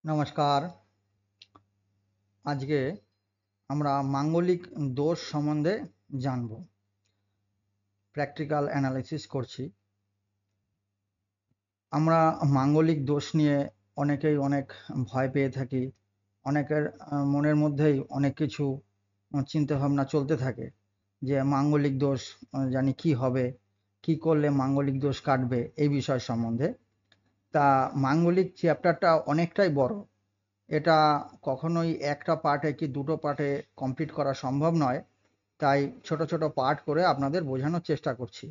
নমস্কার। আজকে আমরা মাঙ্গলিক দোষ সম্বন্ধে জানব। প্র্যাকটিক্যাল অ্যানালিসিস করছি। আমরা মাঙ্গলিক দোষ নিয়ে অনেকেই অনেক ভয় পেয়ে থাকি। অনেকের মনের মধ্যেই অনেক কিছু চিন্তাভাবনা চলতে থাকে যে মাঙ্গলিক দোষ জানি কি হবে, কি করলে মাঙ্গলিক দোষ কাটবে, এই বিষয় সম্বন্ধে। তা মাঙ্গলিক চ্যাপ্টারটা অনেকটাই বড়। এটা কখনোই একটা পার্টে কি দুটো পার্টে কমপ্লিট করা সম্ভব নয়। তাই ছোট ছোট পার্ট করে আপনাদের বোঝানোর চেষ্টা করছি।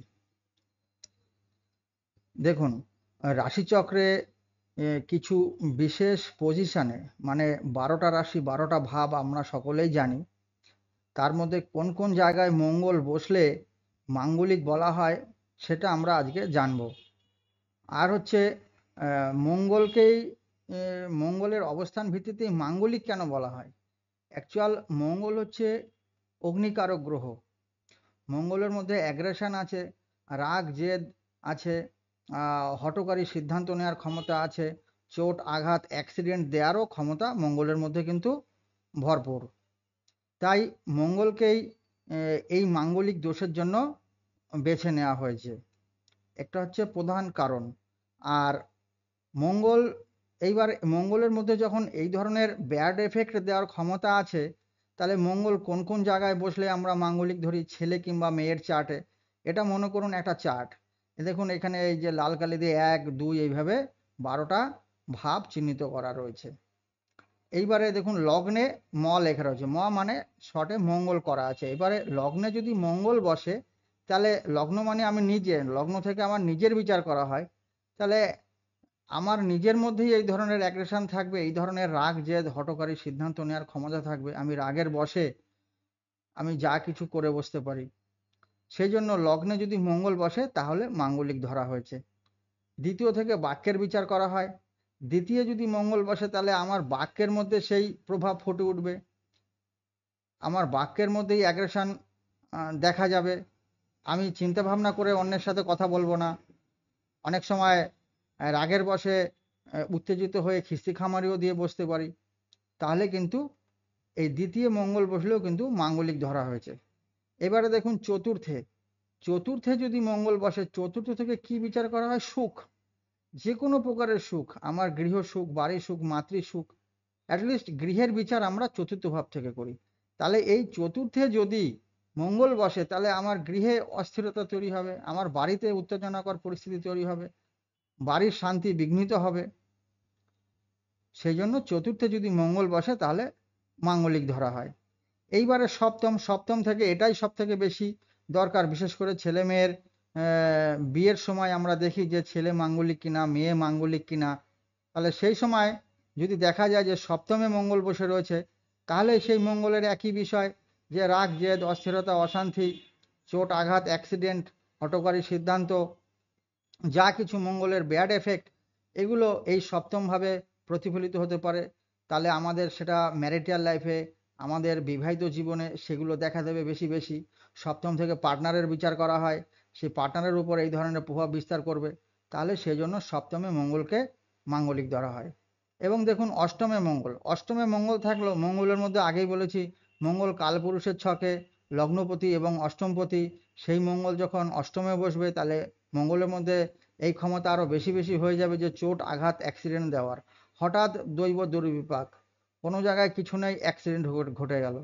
দেখুন, রাশিচক্রে কিছু বিশেষ পজিশনে, মানে 12টা রাশি 12টা ভাব আমরা সকলেই জানি। তার মধ্যে কোন কোন জায়গায় মঙ্গল বসলে মাঙ্গলিক বলা হয়, সেটা আমরা আজকে জানব। আর হচ্ছে মঙ্গলকেই মঙ্গলের অবস্থান ভিত্তিতেই মাঙ্গলিক কেন বলা হয়। অ্যাকচুয়াল মঙ্গল হচ্ছে অগ্নিকারক গ্রহ। মঙ্গলের মধ্যে অ্যাগ্রেশন আছে, রাগ জেদ আছে, হঠকারী সিদ্ধান্ত নেওয়ার ক্ষমতা আছে, চোট আঘাত অ্যাক্সিডেন্ট দেওয়ারও ক্ষমতা মঙ্গলের মধ্যে কিন্তু ভরপুর। তাই মঙ্গলকেই এই মাঙ্গলিক দোষের জন্য বেছে নেওয়া হয়েছে। একটা হচ্ছে প্রধান কারণ। আর মঙ্গল, এইবার মঙ্গলের মধ্যে যখন এই ধরনের ব্যাড এফেক্ট দেওয়ার ক্ষমতা আছে, তাহলে মঙ্গল কোন কোন জায়গায় বসলে আমরা মাঙ্গলিক ধরি, ছেলে কিংবা মেয়ের চার্টে। এটা মনে করুন একটা চার্ট। দেখুন এখানে এই যে লাল কালি দিয়ে 1 2 এইভাবে 12টা ভাব চিহ্নিত করা রয়েছে। এইবারে দেখুন লগ্নে ম লেখা রয়েছে, ম মানে শর্টে মঙ্গল করা আছে। এবারে লগ্নে যদি মঙ্গল বসে, তাহলে লগ্ন মানে আমি নিজে, লগ্ন থেকে আমার নিজের বিচার করা হয়। তাহলে আমার নিজের মধ্যেই এই ধরনের অ্যাগ্রেশন থাকবে, এই ধরনের রাগ জেদ হঠকারী সিদ্ধান্ত নেওয়ার ক্ষমতা থাকবে। আমি রাগের বশে আমি যা কিছু করে বসতে পারি। সেই জন্য লগ্নে যদি মঙ্গল বসে তাহলে মাঙ্গলিক ধরা হয়েছে। দ্বিতীয় থেকে বাক্যের বিচার করা হয়। দ্বিতীয় যদি মঙ্গল বসে তাহলে আমার বাক্যের মধ্যে সেই প্রভাব ফুটে উঠবে। আমার বাক্যের মধ্যেই অ্যাগ্রেশন দেখা যাবে। আমি চিন্তা ভাবনা করে অন্যের সাথে কথা বলবো না। অনেক সময় রাগের বশে উত্তেজিত হয়ে খিস্তি খামারিও দিয়ে বসতে পারি। তাহলে কিন্তু এই দ্বিতীয় মঙ্গল বসলেও কিন্তু মাঙ্গলিক ধরা হয়েছে। এবারে দেখুন চতুর্থে, চতুর্থে যদি মঙ্গল বসে, চতুর্থ থেকে কি বিচার করা হয়? সুখ, যে কোনো প্রকারের সুখ, আমার গৃহ সুখ, বাড়ি সুখ, মাতৃ সুখ, অ্যাটলিস্ট গৃহের বিচার আমরা চতুর্থ ভাব থেকে করি। তাহলে এই চতুর্থে যদি মঙ্গল বসে তাহলে আমার গৃহে অস্থিরতা তৈরি হবে, আমার বাড়িতে উত্তেজনাকর পরিস্থিতি তৈরি হবে, বাড়ির শান্তি বিঘ্নিত হবে। সেই জন্য চতুর্থে যদি মঙ্গল বসে তাহলে মাঙ্গলিক ধরা হয়। এইবারে সপ্তম, সপ্তম থেকে এটাই সব থেকে বেশি দরকার। বিশেষ করে ছেলে মেয়ের বিয়ের সময় আমরা দেখি যে ছেলে মাঙ্গলিক কিনা, মেয়ে মাঙ্গলিক কিনা। তাহলে সেই সময় যদি দেখা যায় যে সপ্তমে মঙ্গল বসে রয়েছে, তাহলে সেই মঙ্গলের একই বিষয়, যে রাগ জেদ অস্থিরতা অশান্তি, চোট আঘাত অ্যাক্সিডেন্ট, হঠকারী সিদ্ধান্ত, যা কিছু মঙ্গলের ব্যাড এফেক্ট, এগুলো এই সপ্তমভাবে প্রতিফলিত হতে পারে। তাহলে আমাদের সেটা ম্যারিটাল লাইফে, আমাদের বিবাহিত জীবনে সেগুলো দেখা দেবে বেশি বেশি। সপ্তম থেকে পার্টনারের বিচার করা হয়, সেই পার্টনারের উপর এই ধরনের প্রভাব বিস্তার করবে। তাহলে সেই জন্য সপ্তমে মঙ্গলকে মাঙ্গলিক ধরা হয়। এবং দেখুন অষ্টমে মঙ্গল, অষ্টমে মঙ্গল থাকলেও মঙ্গলের মধ্যে আগেই বলেছি মঙ্গল কালপুরুষের ছকে লগ্নপতি এবং অষ্টমপতি। সেই মঙ্গল যখন অষ্টমে বসবে তাহলে মঙ্গলের মধ্যে এই ক্ষমতা আরও বেশি বেশি হয়ে যাবে, যে চোট আঘাত অ্যাক্সিডেন্ট দেওয়ার। হঠাৎ দৈব দুর্বিপাক, কোনো জায়গায় কিছু নেই, অ্যাক্সিডেন্ট ঘটে গেল।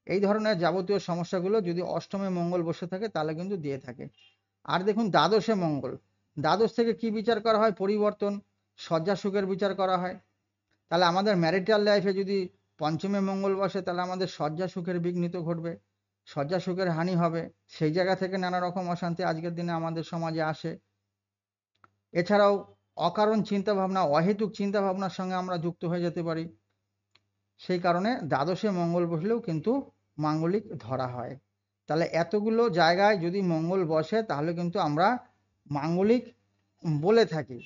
এই ধরনের যাবতীয় সমস্যাগুলো যদি অষ্টমে মঙ্গল বসে থাকে তাহলে কিন্তু দিয়ে থাকে। আর দেখুন দ্বাদশে মঙ্গল, দ্বাদশ থেকে কি বিচার করা হয়? পরিবর্তন, শয্যা সুখের বিচার করা হয়। তাহলে আমাদের ম্যারিটাল লাইফে যদি পঞ্চমে মঙ্গল বসে তাহলে আমাদের শয্যা সুখের বিঘ্নিত ঘটবে, শয্যা সুখের হানি হবে। সেই জায়গা থেকে নানা রকম অশান্তি আজকের দিনে আমাদের সমাজে আসে। এছাড়াও অকারণ চিন্তাভাবনা, অহেতুক চিন্তাভাবনার সঙ্গে আমরা যুক্ত হয়ে যেতে পারি। সেই কারণে দ্বাদশে মঙ্গল বসলেও কিন্তু মাঙ্গলিক ধরা হয়। তাহলে এতগুলো জায়গায় যদি মঙ্গল বসে তাহলে কিন্তু আমরা মাঙ্গলিক বলে থাকি।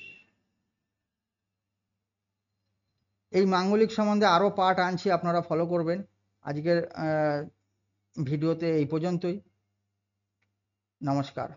এই মাঙ্গলিক সম্বন্ধে আরও পার্ট আনছি, আপনারা ফলো করবেন। আজকের ভিডিওতে এই পর্যন্তই। নমস্কার।